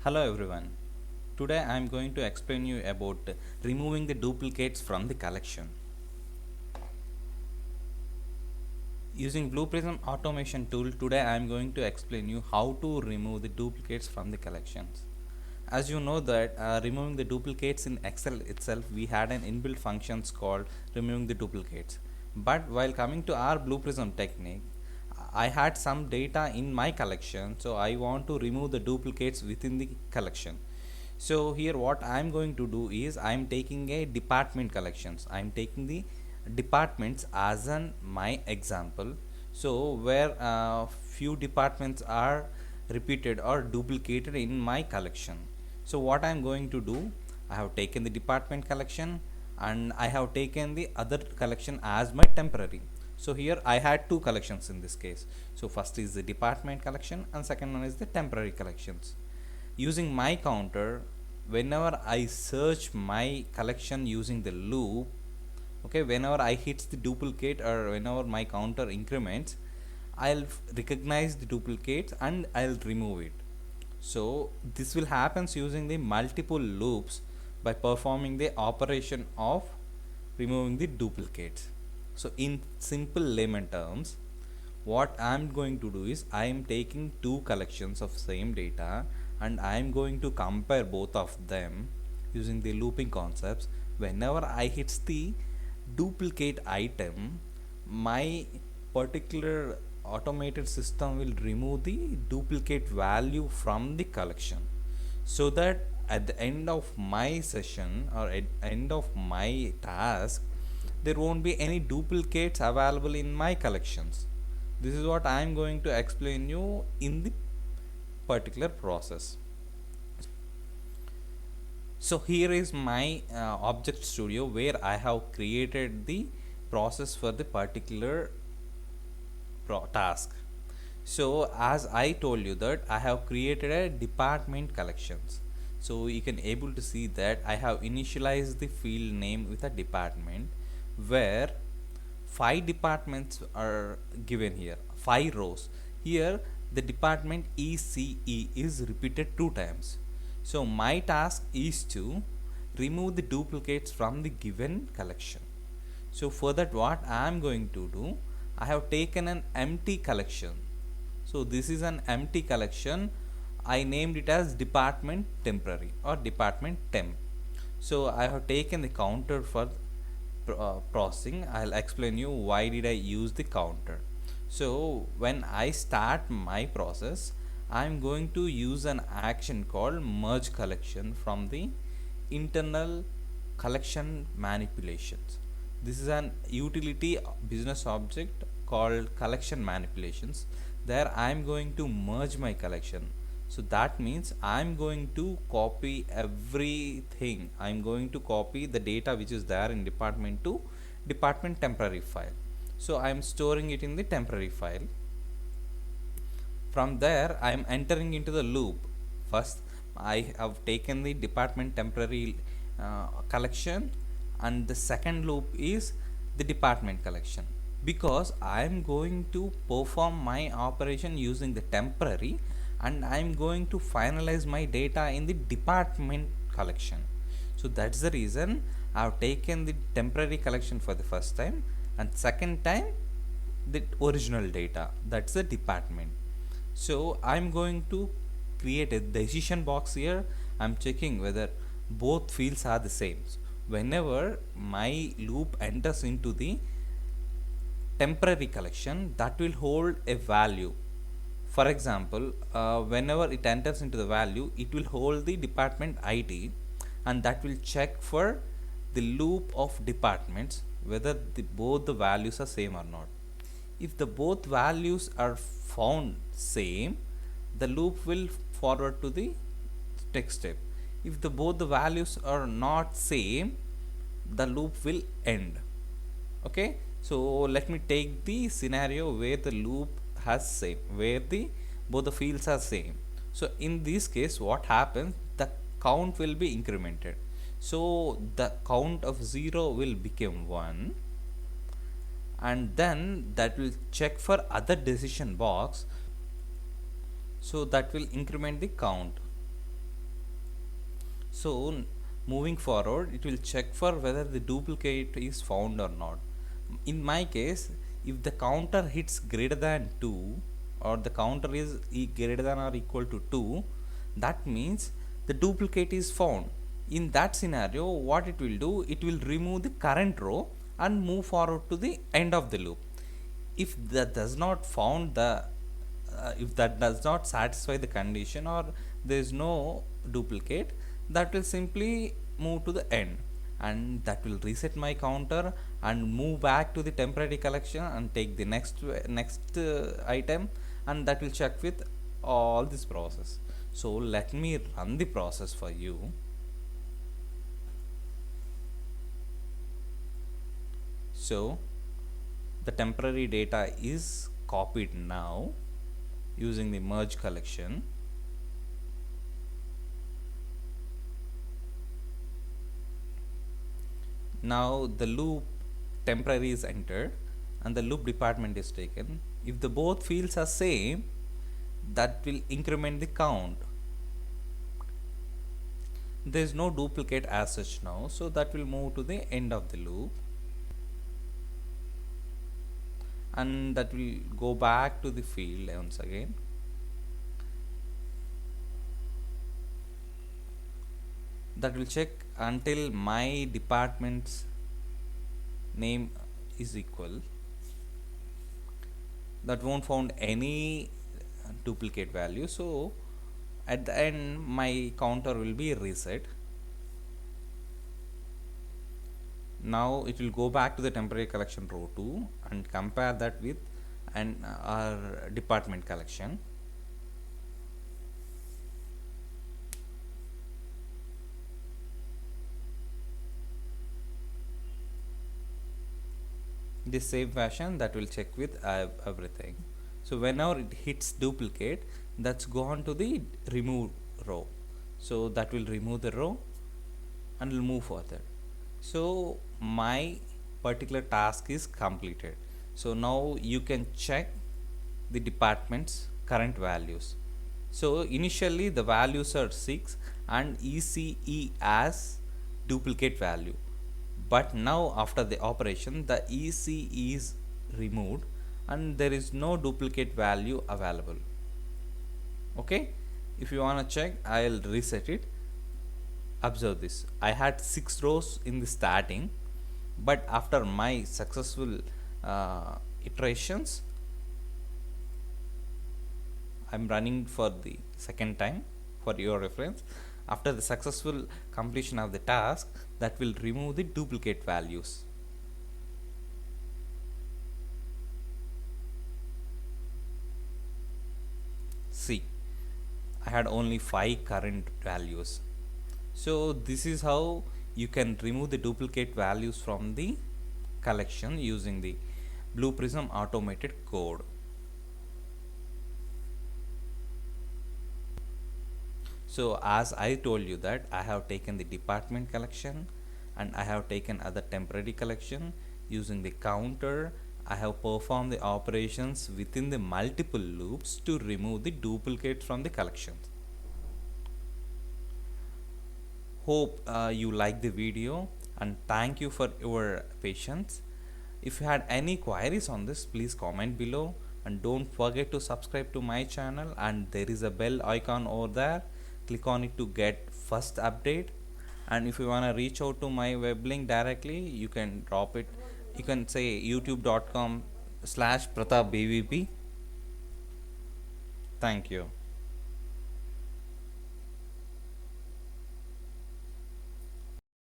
Hello everyone. Today I am going to explain you about removing the duplicates from the collection. Using Blue Prism automation tool, today I am going to explain you how to remove the duplicates from the collections. As you know that removing the duplicates in Excel itself, we had an inbuilt functions called removing the duplicates. But while coming to our Blue Prism technique, I had some data in my collection, so I want to remove the duplicates within the collection. So here what I am going to do is I am taking a department collections. I am taking the departments as an my example. So where few departments are repeated or duplicated in my collection. So what I am going to do, I have taken the department collection and I have taken the other collection as my temporary. So here I had two collections in this case. So first is the department collection and second one is the temporary collections. Using my counter, whenever I search my collection using the loop, okay, whenever I hits the duplicate or whenever my counter increments, I'll recognize the duplicates and I'll remove it. So this will happens using the multiple loops by performing the operation of removing the duplicates. So in simple layman terms, what I'm going to do is I am taking two collections of same data and I am going to compare both of them using the looping concepts. Whenever I hits the duplicate item, my particular automated system will remove the duplicate value from the collection, so that at the end of my session or at end of my task there won't be any duplicates available in my collections. This is what I am going to explain you in the particular process. So here is my object studio where I have created the process for the particular task. So as I told you that I have created a department collections. So you can able to see that I have initialized the field name with a department where five departments are given here, five rows. Here the department ECE is repeated two times. So my task is to remove the duplicates from the given collection. So for that what I am going to do, I have taken an empty collection. So this is an empty collection. I named it as department temporary or department temp. So I have taken the counter for processing. I'll explain you why did I use the counter. So when I start my process, I'm going to use an action called merge collection from the internal collection manipulations. This is an utility business object called collection manipulations. There I am going to merge my collection. So that means I am going to copy everything. I am going to copy the data which is there in department to department temporary file. So I am storing it in the temporary file. From there I am entering into the loop. First I have taken the department temporary collection, and the second loop is the department collection, because I am going to perform my operation using the temporary and I am going to finalize my data in the department collection. So that's the reason I have taken the temporary collection for the first time, and second time the original data, that's the department. So I'm going to create a decision box here. I'm checking whether both fields are the same. Whenever my loop enters into the temporary collection, that will hold a value. For example, whenever it enters into the value, it will hold the department ID, and that will check for the loop of departments whether both the values are same or not. If the both values are found same, the loop will forward to the next step. If the both the values are not same, the loop will end. Okay, so let me take the scenario where the loop has same, where the both the fields are same. So in this case what happens, the count will be incremented. So the count of 0 will become 1, and then that will check for other decision box, so that will increment the count. So moving forward, it will check for whether the duplicate is found or not. In my case, if the counter hits greater than 2, or the counter is greater than or equal to 2, that means the duplicate is found. In that scenario, what it will do, it will remove the current row and move forward to the end of the loop. If that does not found the if that does not satisfy the condition, or there is no duplicate, that will simply move to the end, and that will reset my counter and move back to the temporary collection and take the next item, and that will check with all this process. So let me run the process for you. So the temporary data is copied now using the merge collection. Now the loop temporary is entered and the loop department is taken. If the both fields are same, that will increment the count. There is no duplicate as such now, so that will move to the end of the loop, and that will go back to the field once again. That will check until my department's name is equal. That won't found any duplicate value, so at the end my counter will be reset. Now it will go back to the temporary collection row 2 and compare that with our department collection. This same fashion, that will check with everything. So whenever it hits duplicate, that's gone to the remove row, so that will remove the row and will move further. So my particular task is completed. So now you can check the department's current values. So initially the values are 6 and ECE as duplicate value, but now after the operation the ECE is removed and there is no duplicate value available. Okay, if you want to check, I'll reset it. Observe this, I had 6 rows in the starting, but after my successful iterations, I'm running for the second time for your reference. After the successful completion of the task, that will remove the duplicate values. See, I had only 5 current values. So this is how you can remove the duplicate values from the collection using the Blue Prism automated code. So as I told you that I have taken the department collection and I have taken other temporary collection. Using the counter, I have performed the operations within the multiple loops to remove the duplicate from the collections. Hope you like the video, and thank you for your patience. If you had any queries on this, please comment below, and don't forget to subscribe to my channel, and there is a bell icon over there. Click on it to get first update. And if you want to reach out to my web link directly, you can drop it. You can say youtube.com/PratapBVP. Thank you.